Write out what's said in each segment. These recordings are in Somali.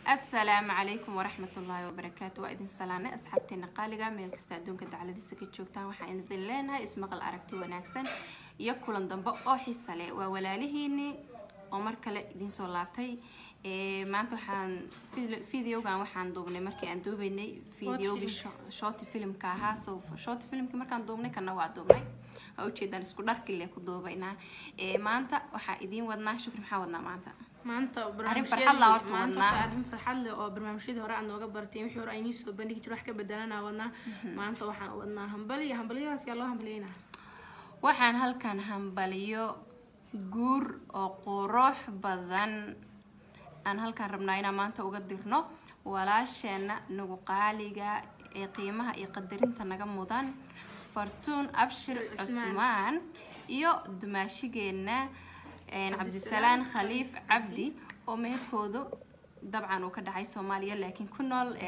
السلام عليكم ورحمة الله وبركاته. وإذن سلامة أصحابتنا قالقة ميل كستادون كنت على ديسك تشوكتان وحين ذلينها اسمق الأركتي وناكسن يكولن دنبا أو حسالة وولالهيني عمر كلا إذن سولابتي ما أنتو حان فيديو كان وحان دوبني مركي أن دوبني فيديو شوت فيلم كاها سوف شوت فيلم كمركان دوبني كنا وعد دوبني أو شيء دان اسكو دارك اللي أكو دوبينا ما أنت وحا إذن ودنا شكر محاودنا ما أنت maanta arrin farxad leh oo barnaamijyada hore aan nooga bartay wixii hore ayni soo bandhigi jiray wax ka bedelanaa wadnaa maanta waxaan wadnaa hambaliyadaas yaa loo hambaliyayna waxaan halkan hambaliyo guur oo qurux badan aan halkan rabnaa inaan maanta uga dirno walaasheena nagu qaaliga ee qiimaha iyo qadarinta naga mudan Fartuun Abshir Cusmaan iyo dumaashigeena عبد السلام خليف عبدي ومهكودو طبعا وكدعي سوماليا لكن كنا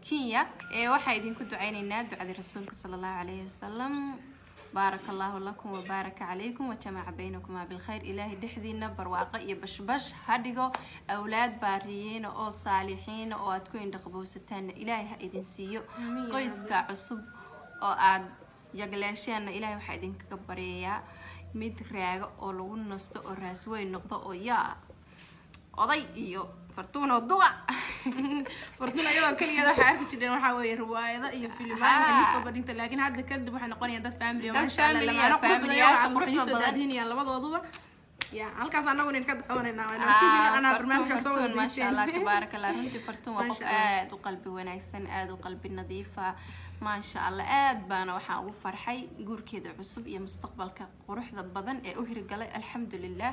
كينيا واحد كنت عينينا دعاء رسولك صلى الله عليه وسلم بارك الله لكم وبارك عليكم وجمع بينكم بالخير إلهي دحدينا برواقع بش هديقو أولاد باريين أو صالحين أو أتكون دقبوستان إلهي إذن سيو قيسك عصب أو عاد يقلاشيان إلهي وحيدين كبريا mid raaga oo lagu nasto oo raas weyn noqdo oo yaa oday iyo Fartuun oo duqa Fartuun ayadoo kaliya waxa arki jireen waxa weeye riwaayada iyo filmaan ay soo badinta laakiin hadda kadib waxay noqonayaan dad family oo masha Allah lama qurux badan yihiin labadooduba يا halkaas anagu in ka daawanayna ana barnaamijka soo wada ma sha Allah tabarakallah runtii Fartuun waa qof aad u qalbi wanaagsan aad u qalbi nadiifa ما شاء الله آد بانا وحنا وفرحي جور كده عصب يا مستقبل كقروح ذا بدن أهري قلي الحمد لله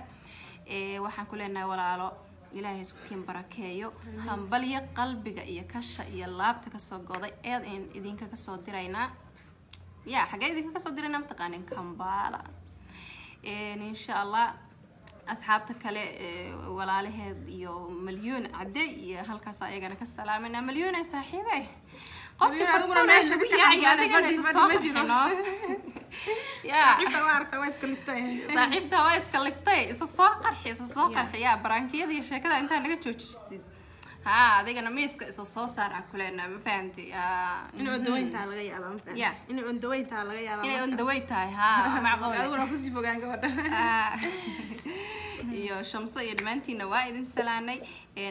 وحنا كلنا ولا على إلهي سكين بركايو هم بلي قلبي جاي كشة يلا بتكسر قاضي آد إن إذين كسر درينا يا حاجة إذين كسر درينا متقانين كم بالا إن شاء الله أصحابتك ولا عليه يوم مليون عدي هالكسا يجانا كسلامنا مليون يا صاحبي قلت فرتون يا عيالي قال الصبح يا صاحبتها وايس كلفتي السوق يا برانكية دي شيء كذا أنت نقول تشوفي ها هذيك أنا ميسك الصوصار كلنا ما فهمتي إنه أندويت على غيا ما فهمت إنه أندويت على غيا إنه أندويت ها معقول أنا بس يفوق عن قدر iyo shamsiya dhamaantiina waa idin salaanay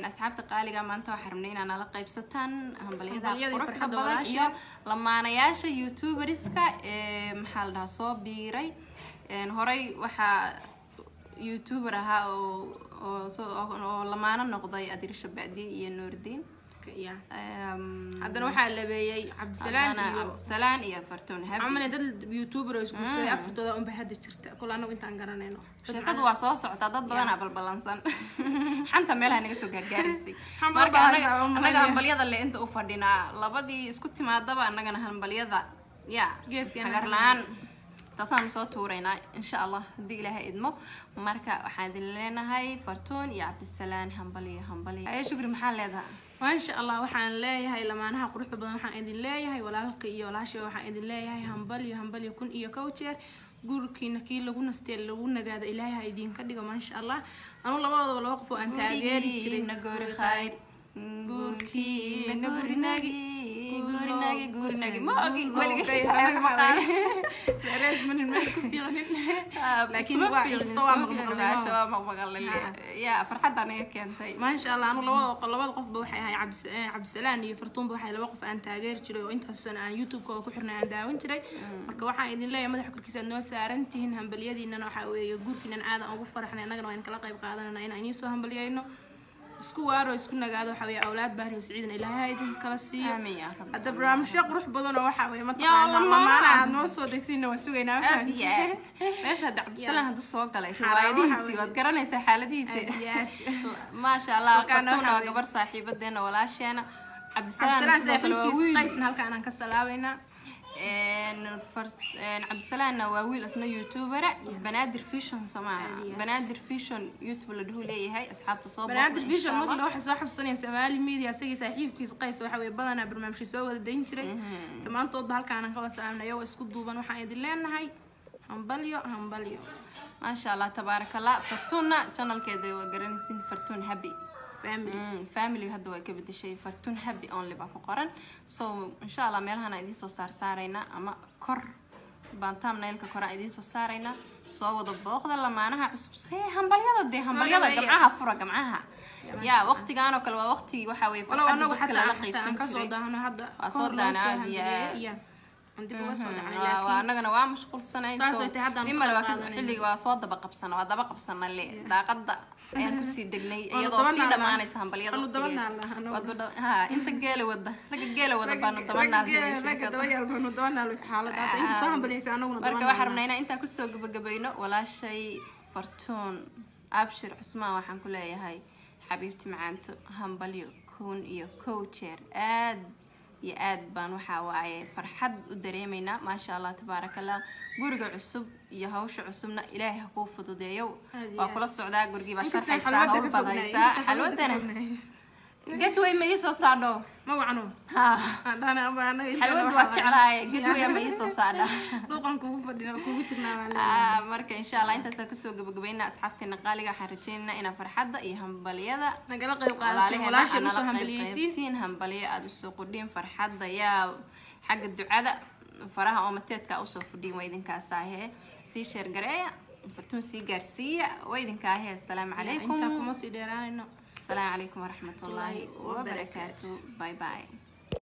asxaabta qaaliga maanta waxa rabnay inaan la qaybsataan hambaliyada quruxda badan iyo lamaanayaasha youtuberska maxaa la dhahaa soo biiray horay waxa youtuber ahaa oo lamaana noqday Adirisha Baadi iyo Nuurdiin haddana waxaa labeeyay Cabdisalaan iyo Fartuun Habi amana dad youtuber oo isku soo afartooda un bahada jirta kul anagu intaan garanayno shirkadu waa soo socota dad badan balbalansan xanta meelaha naga soo gaargaarisay marka anaga hambaliyada le inta u fadhinaa labadii isku timaadaba anagana hambaliyada ya geeskan tasaan soo tuureynaa insha Allah hadii Ilaahay idmo marka waxaan leenahay Fartuun iyo Cabdisalaan hambaliyo ay shukri maxaa leedahay ما شاء الله وحن لاي لمانها قروح بدن وحن إذن لاي ولا لقي ولا شيء وحن إذن لاي همبل يكون إياه كوتشر قولك نكيل لو نستيل لو نجاد إلهي هيدين كده ما شاء الله أنا والله بعض ولا وقف وأنت عجالي تري نجور خير قولكي نجور ناجي ما أجي ولا كي من المسك في لكن مستوى مغلل يا فرحت أنا كنتي ما شاء الله أنا لو وقف بوحي هاي عبد السلام يفرطون بوحي لو وقف أنت عجالي تري وأنت السنة عن يوتيوب كحرنا عن داون تري مركب واحد إذن لا يا مدح كل كيسان ناس سارنتين هم باليدي إن أنا حاول يقول كنا عادة أو فرحنا نقرأ إن كلا قيب قاعدنا أنا إني هم باليدي isku waaro isku nagaado waxa way awlaad baari Saciidan Ilaahay idin kala siiyo hada barnaamijyo qurux badan oo waxa way maana noo soo daysiina waa sugaynaa meesha Cabdisalaan haduu soo galay riwaayadihiisa wad garanaysaa xaaladiisa ma sha Allah Fartuun waa gabar saaxiibadeena walaasheena Cabdisalaan qaysna halka aan ka salaamayna عبد السلام نواويل أصلا يوتيوبر بنادر فيشن سماع بنادر فيشن يوتيوب اللي هو ليه هاي أصحاب تصوب بنادر فيشن ممكن لو واحد صاحب الصنيع سمالي ميديا سجى صحيح كيس قيس وحوي بدنا برنامج سوى الدينشري لما أنت وضح لك أنا خلاص أنا يو اسكت دوبا وحايد لنا هاي همبليو ما شاء الله تبارك الله فرتونا channel كده وقرنسين فرتون هبي family hadda way ka bedeshay Fartuun happy only baa ku qoran so insha Allah meelahan idin soo saarayna ama kor baan thumbnailka kor idin soo saarayna soo wada booqda lamaanaha cusub see hambalyada gamcaha fura gamcaha يا وقتي كانوا كل وقتي وحاوي فرحان كلا لقيت سنكسر دهنا هذا صدقنا عادي عندي بوصل على وانا كنا وامش كل سنه لما لو كذا حلي وصوت بقى بسنه وهذا بقى بسنه اللي داقد ayaan ku sii degnay iyadoo sii dhamaanaysa hambaliyada ha inta geela wada raga geela wada baanu dabanaa inta soo hambaliyaysa anaguna marka waxaan rabnaa inta ku soo gabagabayno walaashay Fartuun abshir Cusmaan waxaan ku leeyahay حبيبتي معانتو همبليو كون iyo coacher aad baan waxa waaye farxad u dareemayna ma sha Allah tabarakallah guriga cusub iyo hawsha cusubna Ilaahay ku fududeeyo waa kula socdaa gurigi ba shaqaysaa hawl badaysa xalwadana gatway ma isoo saadho ma wacno ana baana xalwadu waa jeclahay gatway ma isoo saadha luqan kugu fadhina kugu jirnaa marka insha Allah intaas ku soo gabagabayna asxaabteena qaaliga waxaan rajaynaynaa ina farxadda iyo hambaliyada nagala qayb qaadateen walaashay soo hambaliyaysiin hambaliya aad soo qudhin farxadda yaa xagga ducada faraha oo mateedka u soo fudhin way idinkaas ahee si share gareeya Fartuun si gaarsiiya way idinkaas ahee assalaamu calaykum inta kuma sii dheeraanayno السلام عليكم ورحمة الله وبركاته باي باي